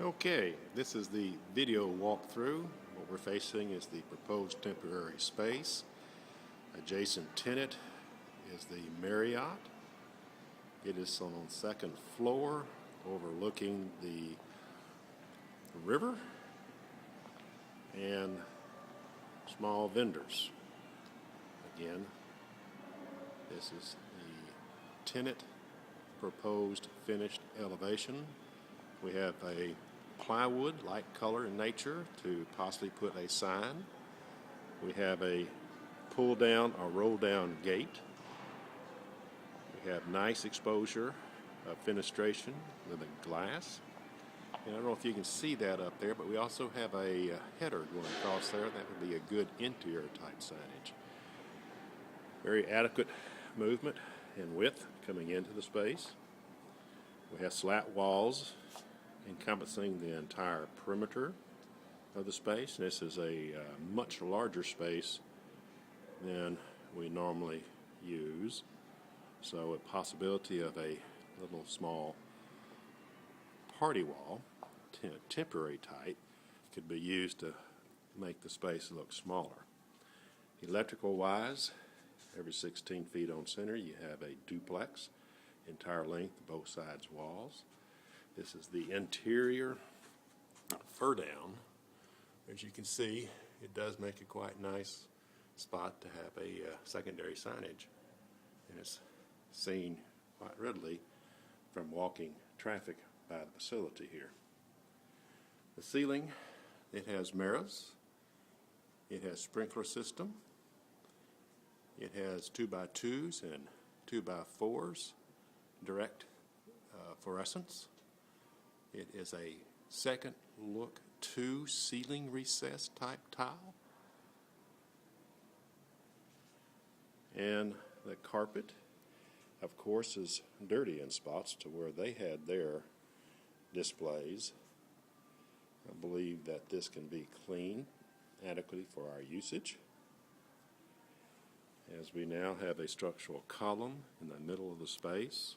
Okay, this is the video walkthrough. What we're facing is the proposed temporary space. Adjacent tenant is the Marriott. It is on the second floor overlooking the river and small vendors. Again, this is the tenant proposed finished elevation. We have a plywood, light color in nature, to possibly put a sign. We have a pull down or roll down gate. We have nice exposure of fenestration with a glass. And I don't know if you can see that up there, but we also have a header going across there. That would be a good interior type signage. Very adequate movement and width coming into the space. We have slat walls encompassing the entire perimeter of the space. This is a much larger space than we normally use, so a possibility of a little small party wall, temporary type, could be used to make the space look smaller. Electrical wise, every 16 feet on center you have a duplex, entire length of both sides walls. This is the interior fur down. As you can see, it does make a quite nice spot to have a secondary signage, and it's seen quite readily from walking traffic by the facility here. The ceiling, it has mirrors, it has sprinkler system, it has 2x2s and 2x4s, direct fluorescence. It is a second look 2 ceiling recess type tile. And the carpet, of course, is dirty in spots to where they had their displays. I believe that this can be cleaned adequately for our usage, as we now have a structural column in the middle of the space.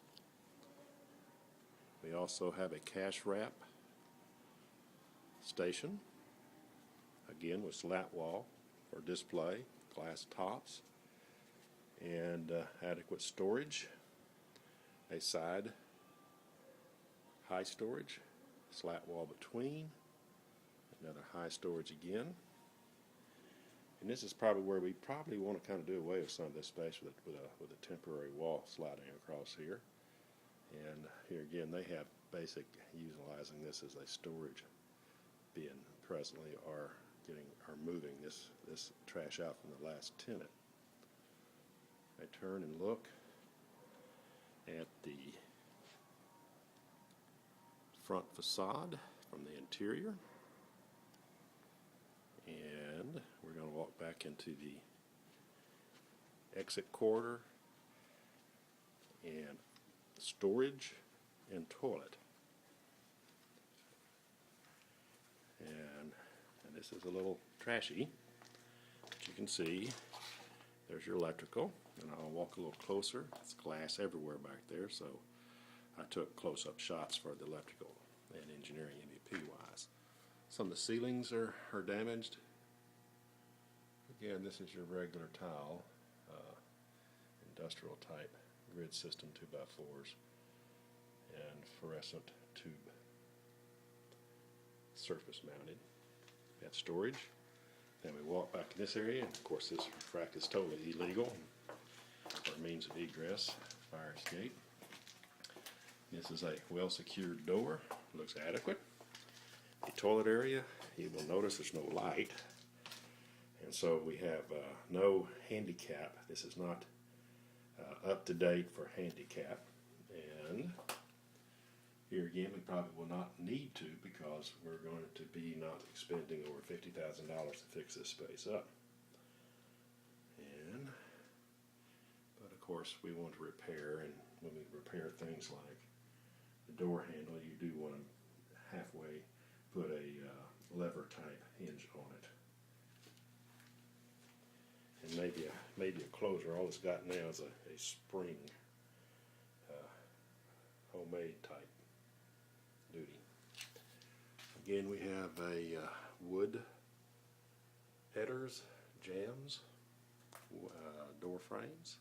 We also have a cash wrap station, again with slat wall for display, glass tops, and adequate storage. A side high storage, slat wall between, another high storage again. And this is probably where we probably want to kind of do away with some of this space with a temporary wall sliding across here. And here again, they have basic utilizing this as a storage bin presently, or moving this trash out from the last tenant. I turn and look at the front facade from the interior, and we're going to walk back into the exit corridor and storage and toilet. And this is a little trashy, but you can see there's your electrical, and I'll walk a little closer. It's glass everywhere back there, so I took close-up shots for the electrical and engineering MEP wise. Some of the ceilings are damaged. Again, this is your regular tile, industrial type grid system 2x4s and fluorescent tube surface mounted. Got storage. Then we walk back in this area, and of course this frac is totally illegal for means of egress, fire escape. This is a well secured door, looks adequate. The toilet area, you will notice there's no light, and so we have no handicap. This is not up to date for handicap, and here again we probably will not need to, because we're going to be not expending over $50,000 to fix this space up. But of course we want to repair, and when we repair things like the door handle, you do want to halfway put a lever type hinge on it, and maybe a closer. All it's got now is a spring homemade type duty. Again, we have a wood headers, jambs, door frames,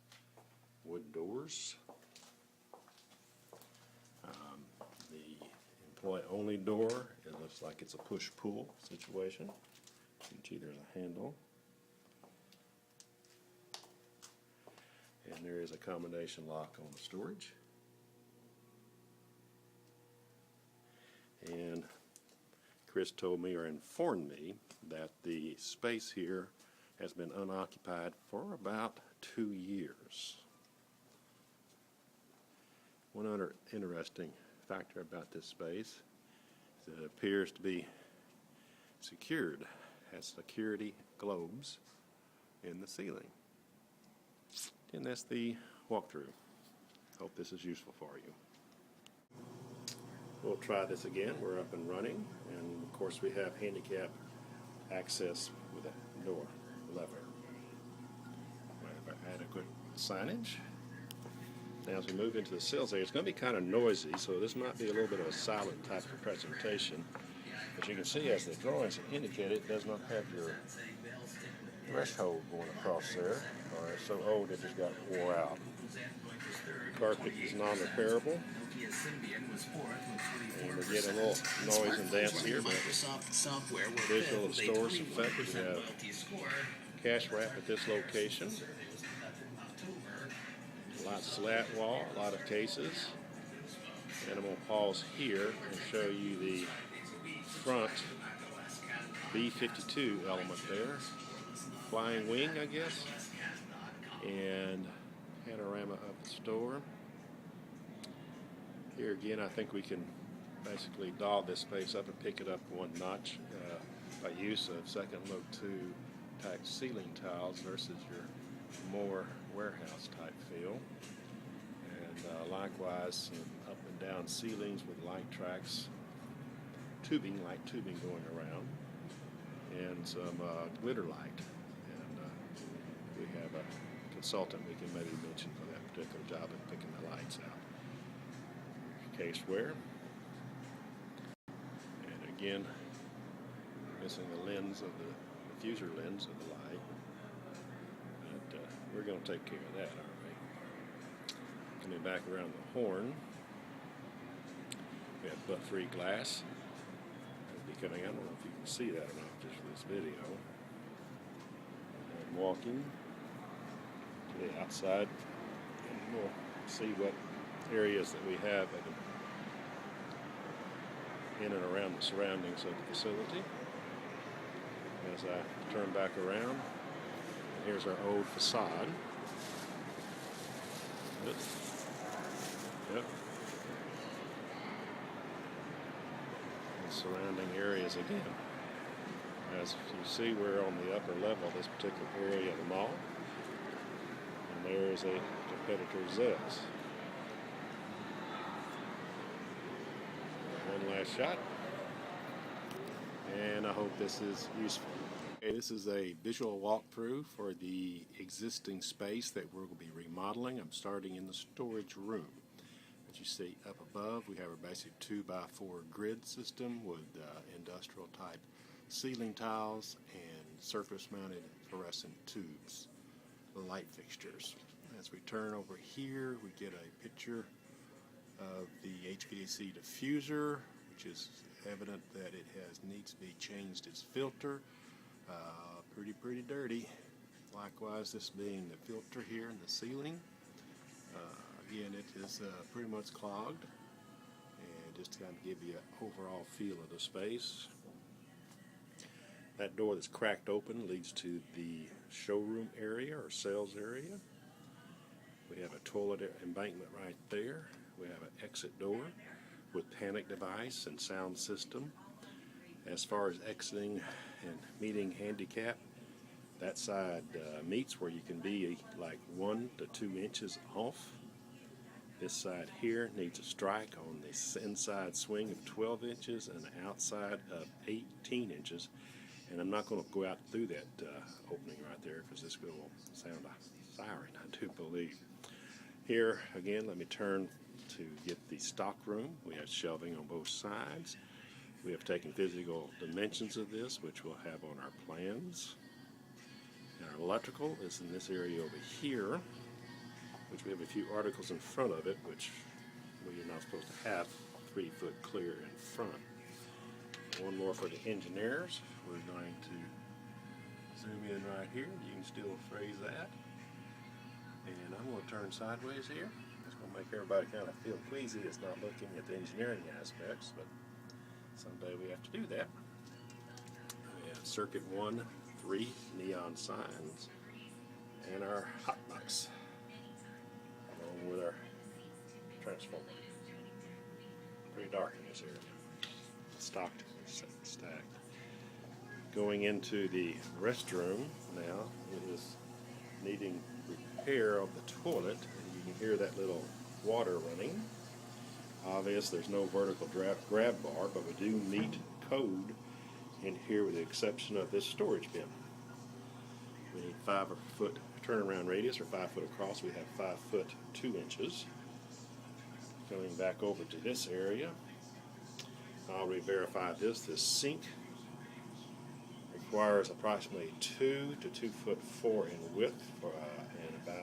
wood doors. The employee-only door, it looks like it's a push-pull situation. You can see there's a handle. And there is a combination lock on the storage. And Chris told me or informed me that the space here has been unoccupied for about 2 years. One other interesting factor about this space is that it appears to be secured. It has security globes in the ceiling. And that's the walkthrough. Hope this is useful for you. We'll try this again. We're up and running, and of course we have handicap access with a door lever. We have adequate signage. Now as we move into the sales area, it's going to be kind of noisy, so this might be a little bit of a silent type of presentation. But you can see as the drawings indicate, it does not have your threshold going across there, or it's so old it just got wore out. Carpet is non-repairable. And we're getting a little noise and dance here, but visual of the store's effective. We have cash wrap at this location. A lot of slat wall, a lot of cases. And I'm going to pause here and show you the front B-52 element there. Flying wing, I guess. And panorama of the store. Here again, I think we can basically doll this space up and pick it up one notch by use of second look 2 type ceiling tiles versus your more warehouse type feel. And likewise, some up and down ceilings with light tracks, light tubing going around, and some glitter light. And we have a consultant we can maybe mention for that particular job of picking the lights out. Caseware, and again missing the lens of the diffuser lens of the light, but we're going to take care of that, aren't we? Coming back around the horn, we have butt-free glass. It'll be coming. I don't know if you can see that or not just for this video. And walking to the outside, and we'll see what areas that we have in and around the surroundings of the facility. As I turn back around, here's our old facade. Yep. The surrounding areas again. As you see, we're on the upper level of this particular area of the mall. And there is a competitor Zell's. One last shot, and I hope this is useful. Okay, this is a visual walkthrough for the existing space that we're going to be remodeling. I'm starting in the storage room. As you see up above, we have a basic 2x4 grid system with industrial type ceiling tiles and surface mounted fluorescent tubes, light fixtures. As we turn over here, we get a picture of the HVAC diffuser, which is evident that it needs to be changed its filter. Pretty dirty. Likewise, this being the filter here in the ceiling. Again, it is pretty much clogged, and just to kind of give you an overall feel of the space. That door that's cracked open leads to the showroom area or sales area. We have a toilet embankment right there. We have an exit door with panic device and sound system. As far as exiting and meeting handicap, that side meets where you can be like 1 to 2 inches off. This side here needs a strike on the inside swing of 12 inches and the outside of 18 inches. And I'm not going to go out through that opening right there because this will sound a siren, I do believe. Here, again, let me turn to get the stock room. We have shelving on both sides. We have taken physical dimensions of this, which we'll have on our plans. And our electrical is in this area over here, which we have a few articles in front of it, which we are not supposed to have 3 foot clear in front. One more for the engineers. We're going to zoom in right here. You can still phrase that. And I'm going to turn sideways here. It's going to make everybody kind of feel queasy. It's not looking at the engineering aspects, but someday we have to do that. We have circuit 1, 3 neon signs, and our hot box, along with our transformer. Pretty dark in this area. Stocked, stacked. Going into the restroom now, it is needing repair of the toilet. And you can hear that little water running. Obvious, there's no vertical grab bar, but we do meet code in here with the exception of this storage bin. We need 5 foot turnaround radius, or 5 foot across. We have 5 foot 2 inches. Going back over to this area, I'll re-verify this. This sink requires approximately 2 to 2 foot 4 in width for, and about